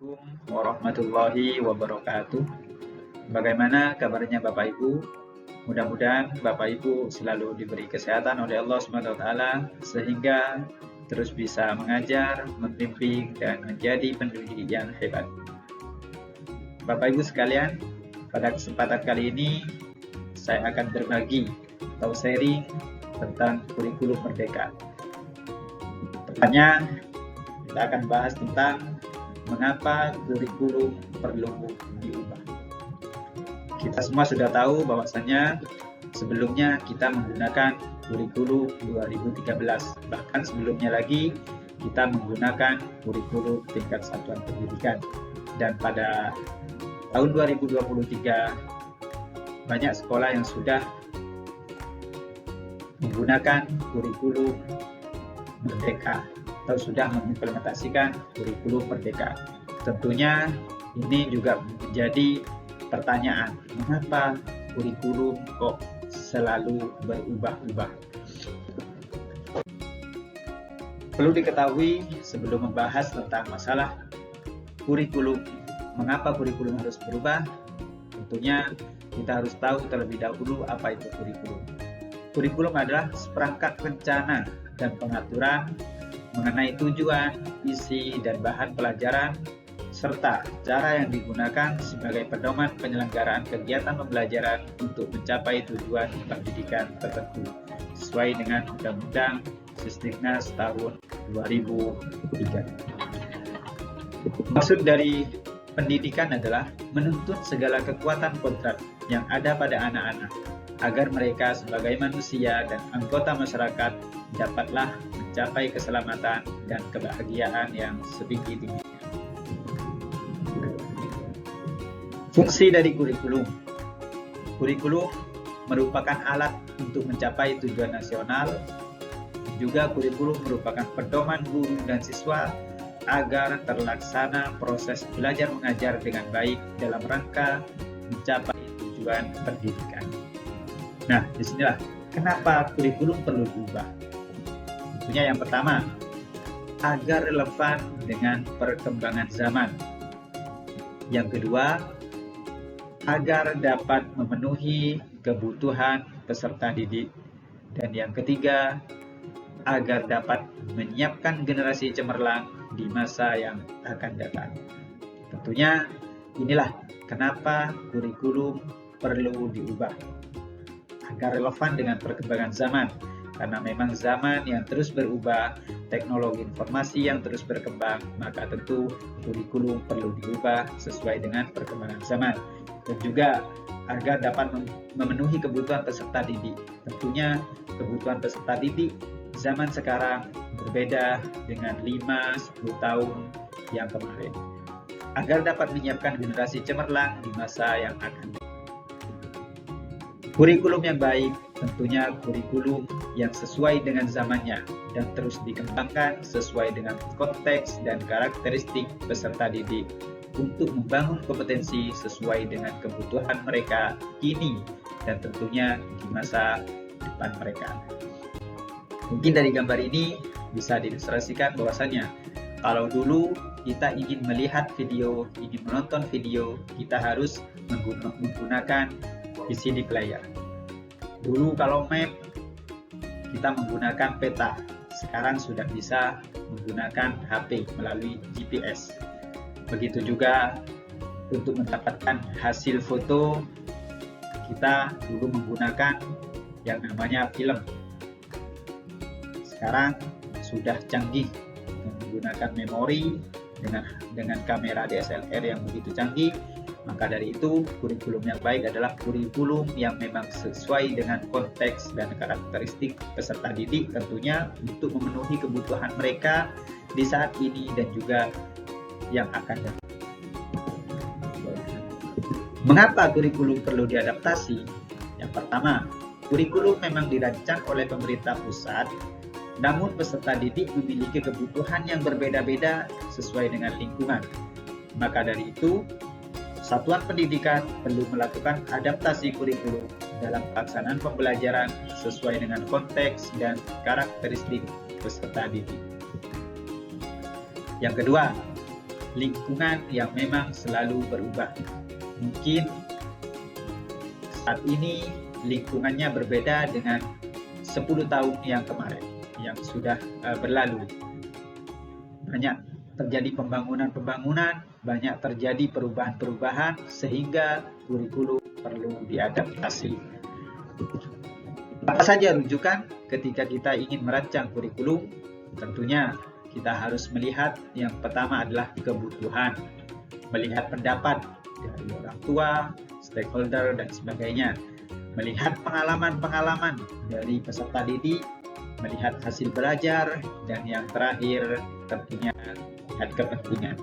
Assalamualaikum warahmatullahi wabarakatuh. Bagaimana kabarnya Bapak Ibu? Mudah-mudahan Bapak Ibu selalu diberi kesehatan oleh Allah SWT sehingga terus bisa mengajar, membimbing, dan menjadi pendidik yang hebat. Bapak Ibu sekalian, pada kesempatan kali ini saya akan berbagi atau sharing tentang kurikulum merdeka. Tepatnya kita akan bahas tentang mengapa kurikulum perlu diubah. Kita semua sudah tahu bahwasanya sebelumnya kita menggunakan kurikulum 2013. Bahkan sebelumnya lagi kita menggunakan kurikulum tingkat satuan pendidikan. Dan pada tahun 2023 banyak sekolah yang sudah menggunakan kurikulum merdeka atau sudah mengimplementasikan kurikulum merdeka. Tentunya ini juga menjadi pertanyaan, mengapa kurikulum kok selalu berubah-ubah? Perlu diketahui sebelum membahas tentang masalah kurikulum, mengapa kurikulum harus berubah, tentunya kita harus tahu terlebih dahulu apa itu kurikulum. Kurikulum adalah seperangkat rencana dan pengaturan mengenai tujuan, isi, dan bahan pelajaran, serta cara yang digunakan sebagai pedoman penyelenggaraan kegiatan pembelajaran untuk mencapai tujuan pendidikan tertentu, sesuai dengan Undang-Undang Sisdiknas tahun 2003. Maksud dari pendidikan adalah menuntut segala kekuatan kodrat yang ada pada anak-anak, agar mereka sebagai manusia dan anggota masyarakat dapatlah mencapai keselamatan dan kebahagiaan yang setinggi-tingginya. Fungsi dari kurikulum. Kurikulum merupakan alat untuk mencapai tujuan nasional. Juga kurikulum merupakan pedoman guru dan siswa agar terlaksana proses belajar mengajar dengan baik dalam rangka mencapai tujuan pendidikan. Nah, disinilah kenapa kurikulum perlu diubah. Tentunya yang pertama, agar relevan dengan perkembangan zaman. Yang kedua, agar dapat memenuhi kebutuhan peserta didik. Dan yang ketiga, agar dapat menyiapkan generasi cemerlang di masa yang akan datang. Tentunya inilah kenapa kurikulum perlu diubah, agar relevan dengan perkembangan zaman. Karena memang zaman yang terus berubah, teknologi informasi yang terus berkembang, maka tentu kurikulum perlu diubah sesuai dengan perkembangan zaman. Dan juga agar dapat memenuhi kebutuhan peserta didik. Tentunya kebutuhan peserta didik zaman sekarang berbeda dengan 5-10 tahun yang kemarin. Agar dapat menyiapkan generasi cemerlang di masa yang akan datang. Kurikulum yang baik tentunya kurikulum yang sesuai dengan zamannya dan terus dikembangkan sesuai dengan konteks dan karakteristik peserta didik untuk membangun kompetensi sesuai dengan kebutuhan mereka kini dan tentunya di masa depan mereka. Mungkin dari gambar ini bisa diilustrasikan bahwasanya kalau dulu kita ingin melihat video, ingin menonton video, kita harus menggunakan VCD player. Dulu kalau map kita menggunakan peta, sekarang sudah bisa menggunakan HP melalui GPS. Begitu juga untuk mendapatkan hasil foto, kita dulu menggunakan yang namanya film. Sekarang sudah canggih menggunakan memori dengan kamera DSLR yang begitu canggih. Maka dari itu kurikulum yang baik adalah kurikulum yang memang sesuai dengan konteks dan karakteristik peserta didik, tentunya untuk memenuhi kebutuhan mereka di saat ini dan juga yang akan datang. Mengapa kurikulum perlu diadaptasi? Yang pertama, kurikulum memang dirancang oleh pemerintah pusat, namun peserta didik memiliki kebutuhan yang berbeda-beda sesuai dengan lingkungan. Maka dari itu, satuan pendidikan perlu melakukan adaptasi kurikulum dalam pelaksanaan pembelajaran sesuai dengan konteks dan karakteristik peserta didik. Yang kedua, lingkungan yang memang selalu berubah. Mungkin saat ini lingkungannya berbeda dengan 10 tahun yang kemarin, yang sudah berlalu. Banyak terjadi pembangunan, banyak terjadi perubahan-perubahan, sehingga kurikulum perlu diadaptasi. Apa saja rujukan ketika kita ingin merancang kurikulum? Tentunya kita harus melihat yang pertama adalah kebutuhan, melihat pendapat dari orang tua, stakeholder, dan sebagainya, melihat pengalaman-pengalaman dari peserta didik, melihat hasil belajar, dan yang terakhir tentunya melihat kepentingan.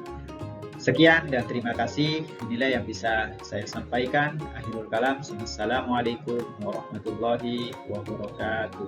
Sekian dan terima kasih. Inilah yang bisa saya sampaikan. Akhirul kalam. Assalamualaikum warahmatullahi wabarakatuh.